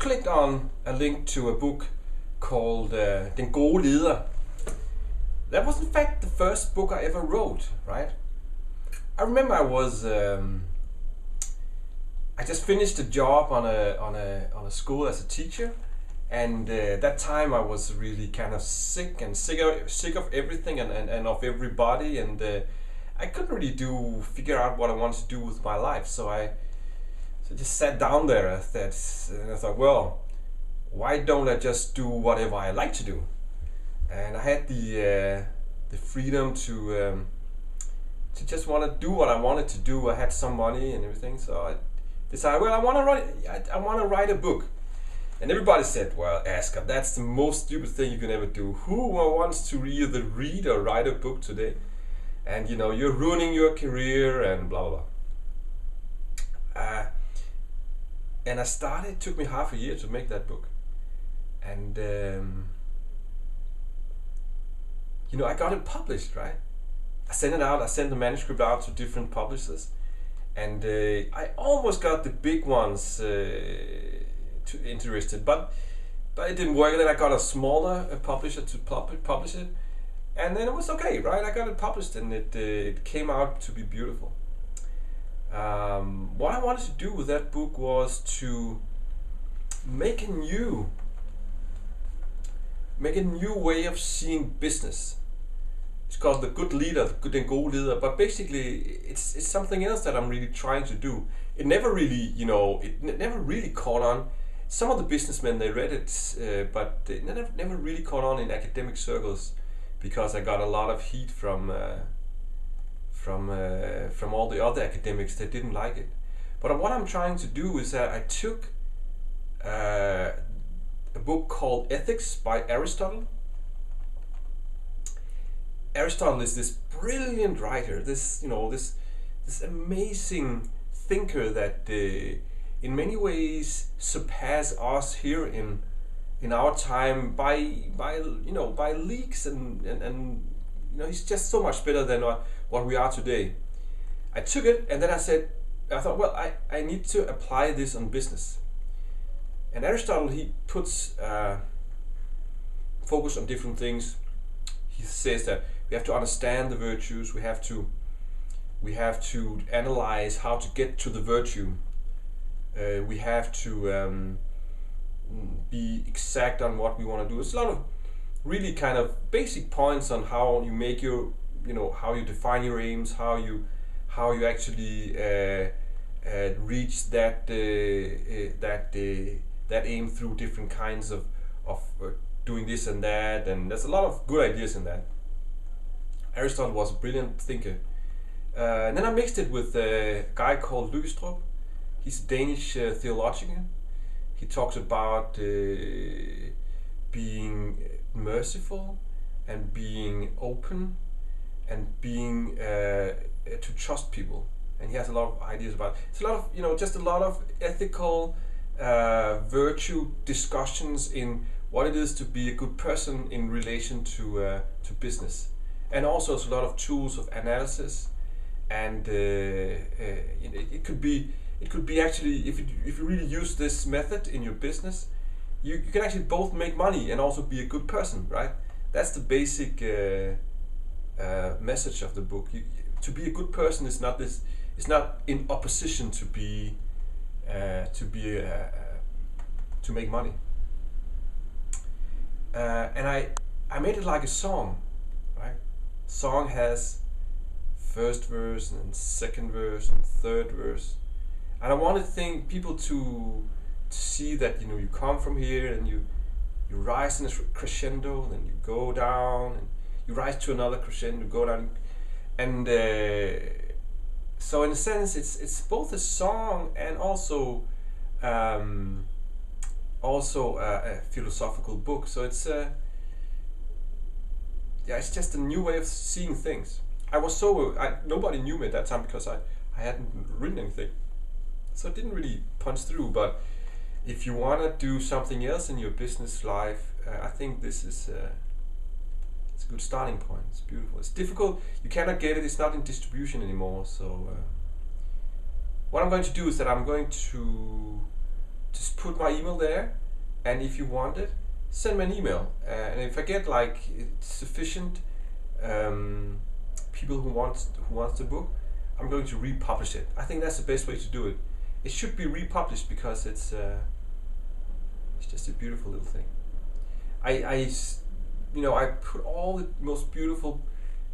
clicked on a link to a book called Den gode leder. That was in fact the first book I ever wrote, right? I remember I just finished a job on a school as a teacher, and that time I was really kind of sick of everything and of everybody, and I couldn't really figure out what I wanted to do with my life. So I just sat down there and I thought, well, why don't I just do whatever I like to do? And I had the freedom to just want to do what I wanted to do. I had some money and everything, so I decided, well, I want to write a book. And everybody said, well, Asger, that's the most stupid thing you can ever do. Who wants to either read or write a book today? And you're ruining your career and blah blah blah. And I started. It took me half a year to make that book, and I got it published. Right? I sent it out. I sent the manuscript out to different publishers, and I almost got the big ones interested, but it didn't work. And then I got a smaller publisher to publish it. And then it was okay, right? I got it published, and it came out to be beautiful. What I wanted to do with that book was to make a new way of seeing business. It's called the good leader, den gode leder. But basically, it's something else that I'm really trying to do. It never really, it never really caught on. Some of the businessmen, they read it, but it never really caught on in academic circles, because I got a lot of heat from all the other academics that didn't like it. But what I'm trying to do is that I took a book called Ethics by Aristotle. Aristotle is this brilliant writer, this amazing thinker that in many ways surpass us here in our time by leagues, and he's just so much better than what we are today. I took it, and then I thought, well, I need to apply this on business. And Aristotle, he puts focus on different things. He says that we have to understand the virtues. We have to analyze how to get to the virtue. We have to be exact on what we want to do. It's a lot of really kind of basic points on how you make your, how you define your aims, how you actually reach that aim through different kinds of doing this and that. And there's a lot of good ideas in that. Aristotle was a brilliant thinker. And then I mixed it with a guy called Lykkstrup. He's a Danish theologian. He talks about being merciful and being open and being to trust people. And he has a lot of ideas about it. It's a lot of just a lot of ethical virtue discussions in what it is to be a good person in relation to business, and also it's a lot of tools of analysis. And it could be actually, if you really use this method in your business, you can actually both make money and also be a good person, right? That's the basic message of the book. To be a good person is not this. It's not in opposition to make money. And I made it like a song, right? Song has first verse and second verse and third verse, and I wanted people to see that you come from here and you rise in a crescendo, then you go down and you rise to another crescendo, go down, and so in a sense it's both a song and also a philosophical book. So it's it's just a new way of seeing things. Nobody knew me at that time because I hadn't written anything, so it didn't really punch through. But if you want to do something else in your business life, I think this is it's a good starting point. It's beautiful. It's difficult. You cannot get it. It's not in distribution anymore. So what I'm going to do is that I'm going to just put my email there, and if you want it, send me an email. And if I get like sufficient people who wants the book, I'm going to republish it. I think that's the best way to do it. It should be republished because it's just a beautiful little thing. I put all the most beautiful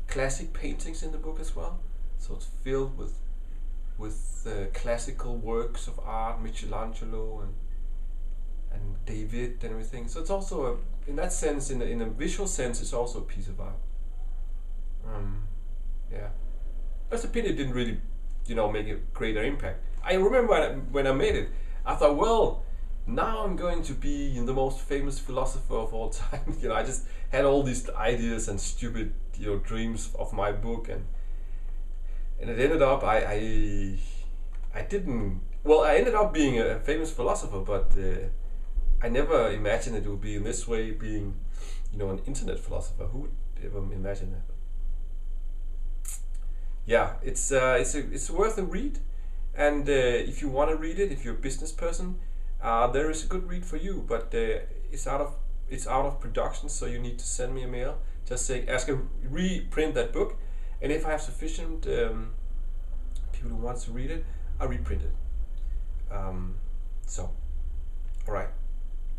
classic paintings in the book as well. So it's filled with classical works of art, Michelangelo and David and everything. So it's also in that sense, in a visual sense, it's also a piece of art. Yeah, that's a pity it didn't really, make a greater impact. I remember when I made it, I thought, well, now I'm going to be the most famous philosopher of all time. I just had all these ideas and stupid, dreams of my book, and it ended up I didn't. Well, I ended up being a famous philosopher, but I never imagined it would be in this way, being, an internet philosopher. Who would ever imagine that? Yeah, it's worth a read, and if you want to read it, if you're a business person, there is a good read for you. But it's out of production, so you need to send me a mail. Just saying, ask to reprint that book, and if I have sufficient people who wants to read it, I reprint it. So, all right,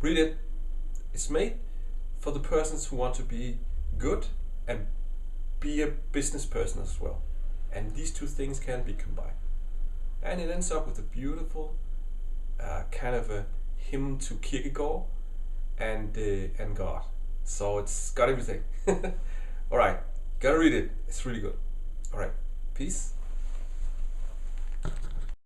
read it. It's made for the persons who want to be good and be a business person as well. And these two things can be combined. And it ends up with a beautiful kind of a hymn to Kierkegaard and God. So it's got everything. All right, gotta read it. It's really good. All right, peace.